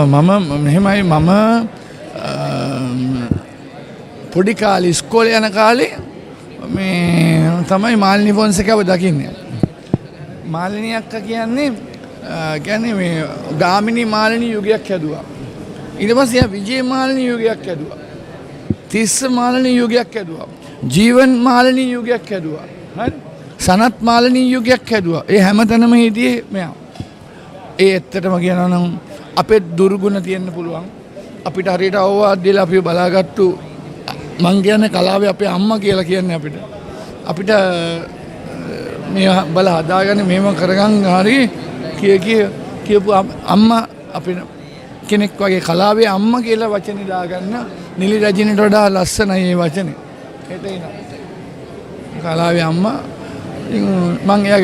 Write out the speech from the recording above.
මම මෙහෙමයි මම පොඩි කාලේ ඉස්කෝලේ යන කාලේ මේ තමයි මාලිනී ෆොන්සේකාව දකින්නේ. මාලිනී අක්කා කියන්නේ මේ ගාමිණී මාලිනී යුගයක් හැදුවා. ඊට පස්සේ විජේ මාලිනී යුගයක් හැදුවා. තිස්ස මාලිනී යුගයක් හැදුවා. ජීවන් මාලිනී යුගයක් හැදුවා. හරි? සනත් මාලිනී යුගයක් හැදුවා. ඒ හැමතැනම හිටියේ මෙයා. ඒ ඇත්තටම කියනවා නම් අපේ දුර්ගුණ තියෙන්න පුළුවන්. අපිට හරියට අවවාද දෙලා අපිව බලාගත්තු මං කියන්නේ කලාවේ අපේ අම්මා කියලා කියන්නේ අපිට. අපිට මේ බල හදාගන්න මේව කරගන්න හරි කියපු අම්මා අපිට කෙනෙක් වගේ කලාවේ අම්මා කියලා වචනේ දාගන්න නිලි රජිනට වඩා ලස්සනයි මේ වචනේ. ඒතේන කලාවේ අම්මා මං එයාගේ